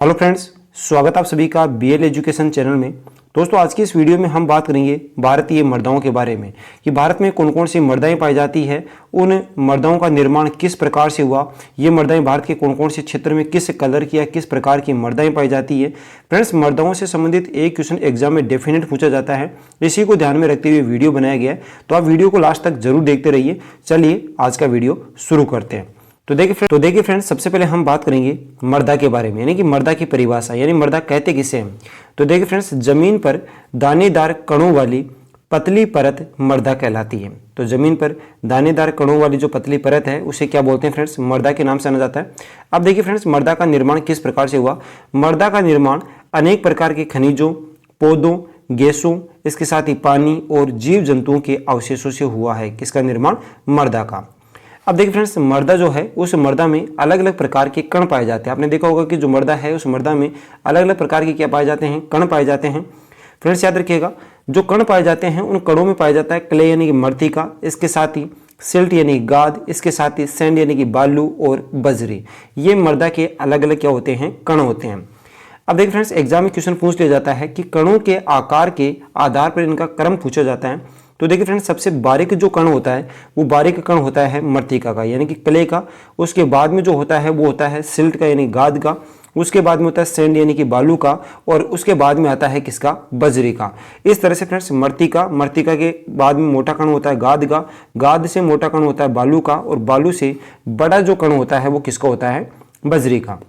Hello friends, स्वागत आप सभी का बीएल एजुकेशन चैनल में। दोस्तों, आज की इस वीडियो में हम बात करेंगे भारतीय मृदाओं के बारे में कि भारत में कौन कौन सी मृदाएं पाई जाती है, उन मृदाओं का निर्माण किस प्रकार से हुआ, ये मृदाएं भारत के कौन कौन से क्षेत्र में किस कलर की या किस प्रकार की मृदाएं पाई जाती है। फ्रेंड्स, मृदाओं से संबंधित एक क्वेश्चन एग्जाम में डेफिनेट पूछा जाता है, इसी को ध्यान में रखते हुए वीडियो बनाया गया है, तो आप वीडियो को लास्ट तक जरूर देखते रहिए। चलिए आज का वीडियो शुरू करते हैं। तो देखिए फ्रेंड्स, सबसे पहले हम बात करेंगे मृदा के बारे में, यानी कि मृदा की परिभाषा, यानी मृदा कहते किसे हैं। तो देखिए फ्रेंड्स, जमीन पर दानेदार कणों वाली पतली परत मृदा कहलाती है। तो जमीन पर दानेदार कणों वाली जो पतली परत है उसे क्या बोलते हैं फ्रेंड्स? मृदा के नाम से जाना जाता है। अब देखिए फ्रेंड्स, मृदा का निर्माण किस प्रकार से हुआ। मृदा का निर्माण अनेक प्रकार के खनिजों, पौधों, गैसों, इसके साथ ही पानी और जीव जंतुओं के अवशेषों से हुआ है। किसका निर्माण? मृदा का। अब देखिए फ्रेंड्स, मृदा जो है उस मृदा में अलग अलग प्रकार के कण पाए जाते हैं। आपने देखा होगा कि जो मृदा है उस मृदा में अलग अलग प्रकार के क्या पाए जाते हैं? कण पाए जाते हैं। फ्रेंड्स याद रखिएगा, जो कण पाए जाते हैं उन कणों में पाया जाता है क्ले यानी कि मृत्तिका, इसके साथ ही सिल्ट यानी गाद, इसके साथ ही सैंड यानी कि बालू और बजरी। ये मृदा के अलग अलग क्या होते हैं? कण होते हैं। अब देखिए फ्रेंड्स, एग्जाम में क्वेश्चन पूछ लिया जाता है कि कणों के आकार के आधार पर इनका क्रम पूछा जाता है। तो देखिए फ्रेंड्स, सबसे बारीक जो कण होता है वो बारीक कण होता है मृत्तिका का, यानी कि क्ले का। उसके बाद में जो होता है वो होता है सिल्ट का यानी गाद का। उसके बाद में होता है सैंड यानी कि बालू का, और उसके बाद में आता है किसका? बजरी का। इस तरह से फ्रेंड्स, मृत्तिका के बाद में मोटा कण होता है गाद का, गाद से मोटा कण होता है बालू का, और बालू से बड़ा जो कण होता है वो किसका होता है? बजरी का।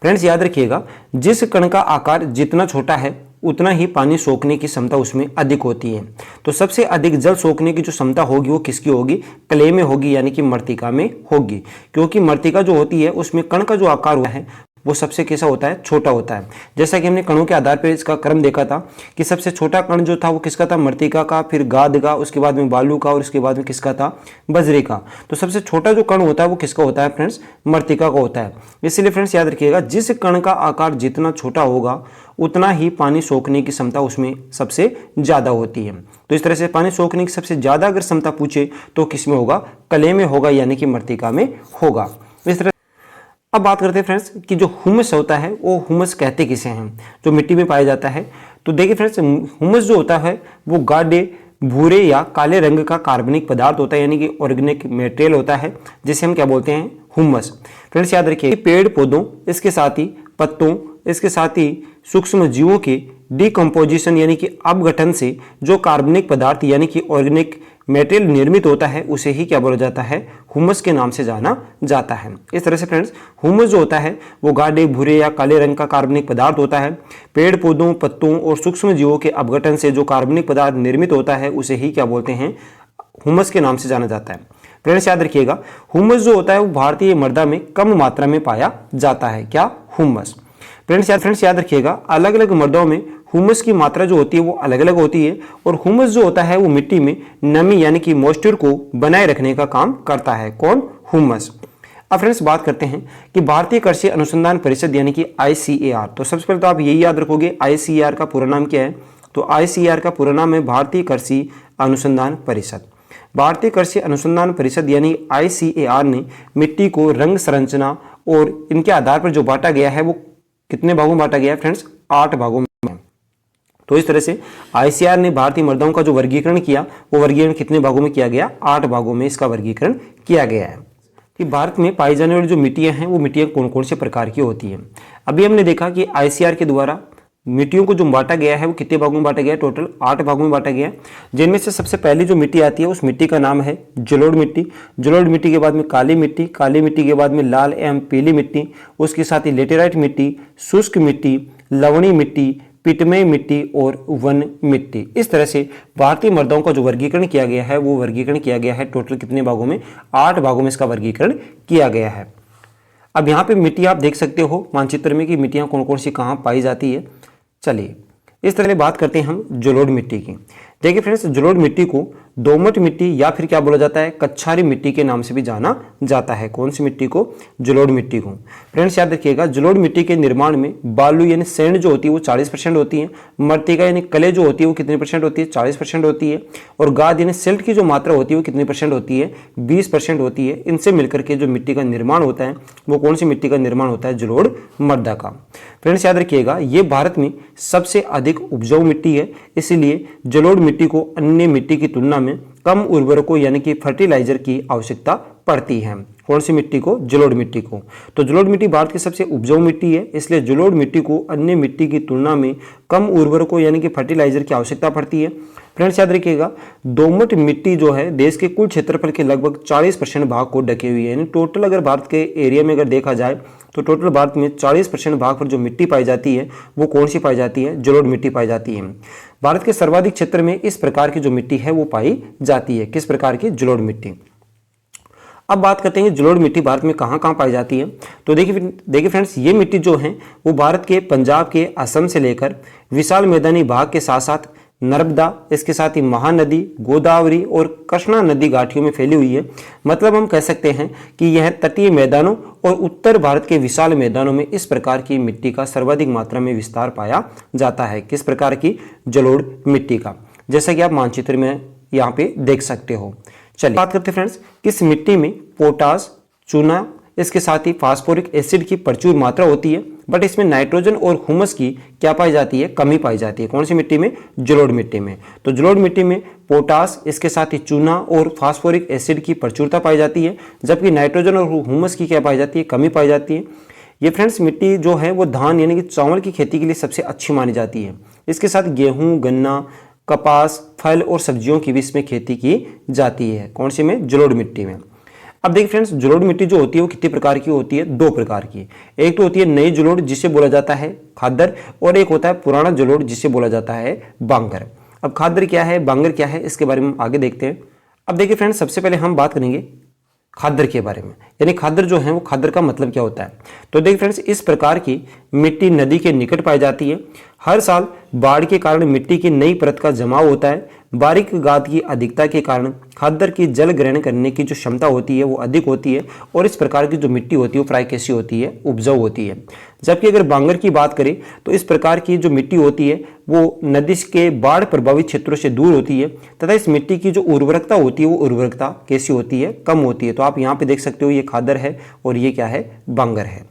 फ्रेंड्स याद रखिएगा, जिस कण का आकार जितना छोटा है उतना ही पानी सोखने की क्षमता उसमें अधिक होती है। तो सबसे अधिक जल सोखने की जो क्षमता होगी वो किसकी होगी? क्ले में होगी, यानी कि मृत्तिका में होगी। क्योंकि मृत्तिका जो होती है उसमें कण का जो आकार हुआ है वो सबसे कैसा होता है? छोटा होता है। जैसा कि हमने कणों के आधार पर इसका क्रम देखा था कि सबसे छोटा कण जो था वो किसका था? मृत्तिका का, फिर गाद का, उसके बाद में बालू का, और उसके बाद में किसका था? बजरी का। तो सबसे छोटा जो कण होता है वो किसका होता है फ्रेंड्स? मृत्तिका का होता है। इसलिए फ्रेंड्स याद रखिएगा, जिस कण का आकार जितना छोटा होगा उतना ही पानी सोखने की क्षमता उसमें सबसे ज्यादा होती है। तो इस तरह से पानी सोखने की सबसे ज्यादा अगर क्षमता पूछे तो किसमें होगा? क्ले में होगा, यानी कि मृत्तिका में होगा। इस तरह अब बात करते हैं फ्रेंड्स कि जो हुमस होता है वो हुमस कहते किसे हैं, जो मिट्टी में पाया जाता है। तो देखिए फ्रेंड्स, हुमस जो होता है वो गाढ़े भूरे या काले रंग का कार्बनिक पदार्थ होता है, यानी कि ऑर्गेनिक मटेरियल होता है, जिसे हम क्या बोलते हैं? हुमस। फ्रेंड्स याद रखिए, पेड़ पौधों, इसके साथ ही पत्तों, इसके साथ ही सूक्ष्म जीवों के डिकम्पोजिशन यानी कि अपघटन से जो कार्बनिक पदार्थ यानी कि ऑर्गेनिक मटेरियल निर्मित होता है उसे ही क्या बोला जाता है? हुमस के नाम से जाना जाता है। इस तरह से फ्रेंड्स, हुमस जो होता है वो गाढ़े भूरे या काले रंग का कार्बनिक पदार्थ होता है। पेड़ पौधों, पत्तों और सूक्ष्म जीवों के अपघटन से जो कार्बनिक पदार्थ निर्मित होता है उसे ही क्या बोलते हैं? हुमस के नाम से जाना जाता है। फ्रेंड्स याद रखिएगा, हुमस जो होता है वो भारतीय मृदा में कम मात्रा में पाया जाता है। क्या? हुमस। फ्रेंड्स याद रखिएगा, अलग अलग मृदाओं में हुमस की मात्रा जो होती है वो अलग अलग होती है, और हुमस जो होता है वो मिट्टी में नमी यानी कि मॉइस्चर को बनाए रखने का काम करता है। कौन? हुमस। अब फ्रेंड्स बात करते हैं कि भारतीय कृषि अनुसंधान परिषद यानी कि ICAR। तो सबसे पहले तो आप यही याद रखोगे ICAR का पूरा नाम क्या है। तो ICAR का पूरा नाम है भारतीय कृषि अनुसंधान परिषद। भारतीय कृषि अनुसंधान परिषद यानी ICAR ने मिट्टी को रंग, संरचना और इनके आधार पर जो बांटा गया है वो कितने भागों में बांटा गया है फ्रेंड्स? 8 भागों में। तो इस तरह से ICAR ने भारतीय मृदाओं का जो वर्गीकरण किया वो वर्गीकरण कितने भागों में किया गया? 8 भागों में इसका वर्गीकरण किया गया है। कि भारत में पाई जाने वाली जो मिट्टियां हैं वो मिट्टियां कौन कौन से प्रकार की होती हैं। अभी हमने देखा कि ICAR के द्वारा मिट्टियों को जो बांटा गया है वो कितने भागों में बांटा गया है? टोटल 8 भागों में बांटा गया है, जिनमें से सबसे पहली जो मिट्टी आती है उस मिट्टी का नाम है जलोढ़ मिट्टी। जलोढ़ मिट्टी के बाद में काली मिट्टी, काली मिट्टी के बाद में लाल एवं पीली मिट्टी, उसके साथ ही लेटेराइट मिट्टी, शुष्क मिट्टी, लवणी मिट्टी, पिटमय मिट्टी और वन मिट्टी। इस तरह से भारतीय मृदाओं का जो वर्गीकरण किया गया है वो वर्गीकरण किया गया है टोटल कितने भागों में? 8 भागों में इसका वर्गीकरण किया गया है। अब यहाँ पे मिट्टी आप देख सकते हो मानचित्र में कि मिट्टियाँ कौन कौन सी कहाँ पाई जाती है। चलिए इस तरह बात करते हैं हम जलोढ़ मिट्टी की। देखिए फ्रेंड्स, जलोढ़ मिट्टी को दोमट मिट्टी या फिर क्या बोला जाता है, कच्छारी मिट्टी के नाम से भी जाना जाता है। कौन सी मिट्टी को? जलोढ़ मिट्टी को। फ्रेंड्स याद रखिएगा, जलोढ़ मिट्टी के निर्माण में बालू यानी सैंड जो होती है वो 40% होती है, मृत्तिका यानी कले जो होती है वो कितनी परसेंट होती है? 40% होती है, और गाद यानी सिल्ट की जो मात्रा होती है वो कितनी परसेंट होती है? 20% होती है। इनसे मिलकर के जो मिट्टी का निर्माण होता है वो कौन सी मिट्टी का निर्माण होता है? जलोढ़ मृदा का। फ्रेंड्स याद रखिएगा, ये भारत में सबसे अधिक उपजाऊ मिट्टी है, इसलिए जलोढ़ मिट्टी को अन्य मिट्टी की तुलना में कम उर्वरकों यानी कि फर्टिलाइजर की आवश्यकता पड़ती है। कौन सी मिट्टी को? जलोढ़ मिट्टी को। तो जलोढ़ मिट्टी भारत की सबसे उपजाऊ मिट्टी है, इसलिए जलोढ़ मिट्टी को अन्य मिट्टी की तुलना में कम उर्वरकों यानी कि फर्टिलाइजर की आवश्यकता पड़ती है। फ्रेंड्स याद रखिएगा, दोमट मिट्टी जो है देश के कुल क्षेत्रफल के लगभग 40% भाग को ढके हुई है। यानी टोटल अगर भारत के एरिया में अगर देखा जाए तो टोटल भारत में 40% भाग पर जो मिट्टी पाई जाती है वो कौन सी पाई जाती है? जलोढ़ मिट्टी पाई जाती है। भारत के सर्वाधिक क्षेत्र में इस प्रकार की जो मिट्टी है वो पाई जाती है। किस प्रकार की? जलोढ़ मिट्टी। अब बात करते हैं जलोढ़ मिट्टी भारत में कहाँ कहाँ पाई जाती है। तो देखिए फ्रेंड्स, ये मिट्टी जो है वो भारत के पंजाब के असम से लेकर विशाल मैदानी भाग के साथ साथ नर्मदा, इसके साथ ही महानदी, गोदावरी और कृष्णा नदी घाटियों में फैली हुई है। मतलब हम कह सकते हैं कि यह तटीय मैदानों और उत्तर भारत के विशाल मैदानों में इस प्रकार की मिट्टी का सर्वाधिक मात्रा में विस्तार पाया जाता है। किस प्रकार की? जलोढ़ मिट्टी का, जैसा कि आप मानचित्र में यहाँ पे देख सकते हो। चलिए बात करते हैं फ्रेंड्स, किस मिट्टी में पोटास, चूना, इसके साथ ही फास्फोरिक एसिड की प्रचुर मात्रा होती है, बट इसमें नाइट्रोजन और हुमस की क्या पाई जाती है? कमी पाई जाती है। कौन सी मिट्टी में? जलोढ़ मिट्टी में। तो जलोढ़ मिट्टी में पोटास, इसके साथ ही चूना और फास्फोरिक एसिड की प्रचुरता पाई जाती है, जबकि नाइट्रोजन और हुमस की क्या पाई जाती है? कमी पाई जाती है। ये फ्रेंड्स मिट्टी जो है वो धान यानी कि चावल की खेती के लिए सबसे अच्छी मानी जाती है। इसके साथ गेहूं, गन्ना, कपास, फल और सब्जियों की भी इसमें खेती की जाती है। कौन सी में? जलोढ़ मिट्टी में। अब देखिए फ्रेंड्स, जलोढ़ मिट्टी जो होती है वो कितने प्रकार की होती है? 2 प्रकार की। एक तो होती है नई जलोढ़ जिसे बोला जाता है खादर, और एक होता है पुराना जलोढ़ जिसे बोला जाता है बांगर। अब खादर क्या है, बांगर क्या है, इसके बारे में हम आगे देखते हैं। अब देखिए फ्रेंड्स, सबसे पहले हम बात करेंगे खादर के बारे में, यानी खादर जो है वो खादर का मतलब क्या होता है। तो देखिए फ्रेंड्स, इस प्रकार की मिट्टी नदी के निकट पाई जाती है। हर साल बाढ़ के कारण मिट्टी की नई परत का जमाव होता है। बारीक गाद की अधिकता के कारण खादर की जल ग्रहण करने की जो क्षमता होती है वो अधिक होती है, और इस प्रकार की जो मिट्टी होती है वो प्राय कैसी होती है? उपजाऊ होती है। जबकि अगर बांगर की बात करें तो इस प्रकार की जो मिट्टी होती है वो नदी के बाढ़ प्रभावित क्षेत्रों से दूर होती है, तथा इस मिट्टी की जो उर्वरकता होती है वो उर्वरकता कैसी होती है? कम होती है। तो आप यहाँ पे देख सकते हो ये खादर है और ये क्या है? बांगर है।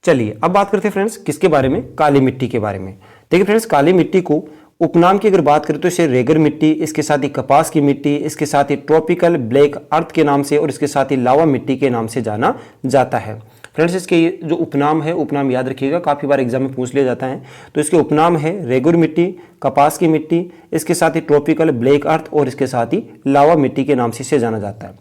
चलिए अब बात करते हैं फ्रेंड्स किसके बारे में? काली मिट्टी के बारे में। देखिए फ्रेंड्स, काली मिट्टी को उपनाम की अगर बात करें तो इसे रेगर मिट्टी, इसके साथ ही कपास की मिट्टी, इसके साथ ही ट्रॉपिकल ब्लैक अर्थ के नाम से और इसके साथ ही लावा मिट्टी के नाम से जाना जाता है। फ्रेंड्स, इसके जो उपनाम है, उपनाम याद रखिएगा, काफ़ी बार एग्जाम में पूछ लिया जाता है। तो इसके उपनाम है रेगुर मिट्टी, कपास की मिट्टी, इसके साथ ही ट्रॉपिकल ब्लैक अर्थ और इसके साथ ही लावा मिट्टी के नाम से इसे जाना जाता है।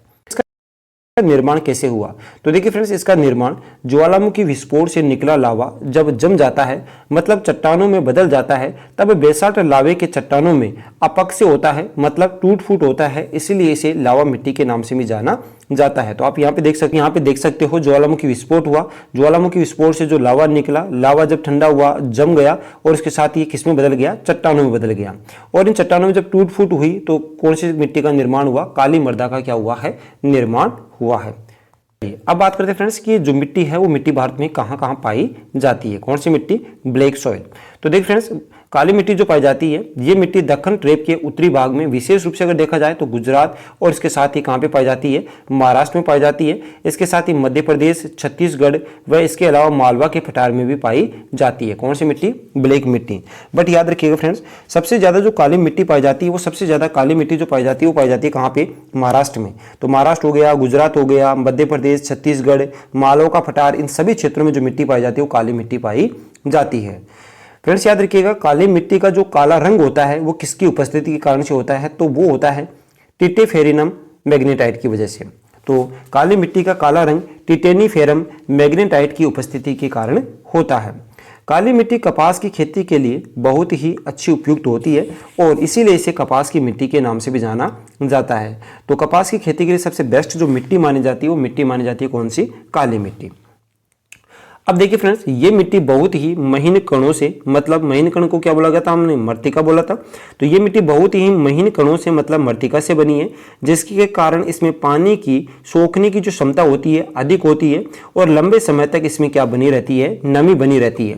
निर्माण कैसे हुआ? तो देखिए फ्रेंड्स, इसका निर्माण ज्वालामुखी विस्फोट से निकला लावा जब जम जाता है, मतलब चट्टानों में बदल जाता है, तब बेसाल्ट लावे के चट्टानों में अपक्षय होता है, मतलब टूट फूट होता है, इसीलिए इसे लावा मिट्टी के नाम से भी जाना जाता है। तो आप यहाँ पे देख सकते हो ज्वालामुखी विस्फोट हुआ, ज्वालामुखी विस्फोट से जो लावा निकला, लावा जब ठंडा हुआ, जम गया और इसके साथ ही किस में बदल गया? चट्टानों में बदल गया। और इन चट्टानों में जब टूट फूट हुई तो कौन सी मिट्टी का निर्माण हुआ? काली मृदा का क्या हुआ है? निर्माण हुआ है। अब बात करते हैं फ्रेंड्स कि जो मिट्टी है वो मिट्टी भारत में कहाँ कहाँ पाई जाती है। कौन सी मिट्टी? Black soil. तो देखिए फ्रेंड्स, काली मिट्टी जो पाई जाती है ये मिट्टी दक्कन ट्रेप के उत्तरी भाग में, विशेष रूप से अगर देखा जाए तो गुजरात और इसके साथ ही कहाँ पे पाई जाती है? महाराष्ट्र में पाई जाती है। इसके साथ ही मध्य प्रदेश, छत्तीसगढ़ व इसके अलावा मालवा के पठार में भी पाई जाती है। कौन सी मिट्टी? ब्लैक मिट्टी। बट याद रखिएगा फ्रेंड्स, सबसे ज़्यादा जो काली मिट्टी पाई जाती है वो सबसे ज़्यादा काली मिट्टी जो पाई जाती है वो पाई जाती है कहाँ पे? महाराष्ट्र में। तो महाराष्ट्र हो गया, गुजरात हो गया, मध्य प्रदेश, छत्तीसगढ़, मालवा का पठार, इन सभी क्षेत्रों में जो मिट्टी पाई जाती है वो काली मिट्टी पाई जाती है। फ्रेंड्स याद रखिएगा, काली मिट्टी का जो काला रंग होता है वो किसकी उपस्थिति के कारण से होता है? तो वो होता है टिटेफेरिनम मैग्नेटाइट की वजह से। तो काली मिट्टी का काला रंग टिटेनिफेरम मैग्नेटाइट की उपस्थिति के कारण होता है। काली मिट्टी कपास की खेती के लिए बहुत ही अच्छी उपयुक्त होती है और इसीलिए इसे कपास की मिट्टी के नाम से भी जाना जाता है। तो कपास की खेती के लिए सबसे बेस्ट जो मिट्टी मानी जाती है वो मिट्टी मानी जाती है कौन सी? काली मिट्टी। अब देखिए फ्रेंड्स, ये मिट्टी बहुत ही महीन कणों से, मतलब महीन कण को क्या बोला गया था, हमने मृत्तिका बोला था। तो ये मिट्टी बहुत ही महीन कणों से मतलब मृत्तिका से बनी है, जिसके कारण इसमें पानी की सोखने की जो क्षमता होती है अधिक होती है और लंबे समय तक इसमें क्या बनी रहती है, नमी बनी रहती है।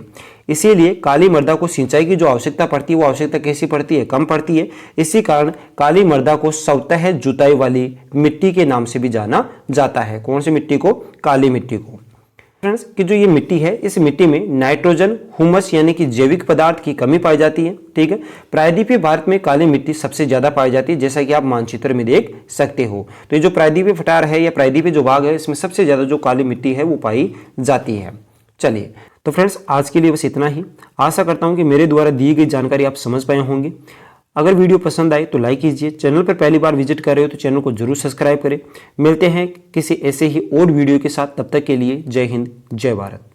इसीलिए काली मृदा को सिंचाई की जो आवश्यकता पड़ती है वो आवश्यकता कैसी पड़ती है, कम पड़ती है। इसी कारण काली मृदा को स्वतः जुताई वाली मिट्टी के नाम से भी जाना जाता है। कौन सी मिट्टी को, काली मिट्टी को। फ्रेंड्स कि जो ये मिट्टी है, इस मिट्टी में नाइट्रोजन, हुमस यानी कि जैविक पदार्थ की कमी पाई जाती है। ठीक है, प्रायद्वीपीय भारत में काली मिट्टी सबसे ज्यादा पाई जाती है, जैसा कि आप मानचित्र में देख सकते हो। तो ये जो प्रायद्वीपीय पठार है या प्रायद्वीपीय जो भाग है, इसमें सबसे ज्यादा जो काली मिट्टी है वो पाई जाती है। चलिए, तो फ्रेंड्स आज के लिए बस इतना ही। आशा करता हूं कि मेरे द्वारा दी गई जानकारी आप समझ पाए होंगे। अगर वीडियो पसंद आए तो लाइक कीजिए, चैनल पर पहली बार विजिट कर रहे हो तो चैनल को जरूर सब्सक्राइब करें। मिलते हैं किसी ऐसे ही और वीडियो के साथ, तब तक के लिए जय हिंद, जय भारत।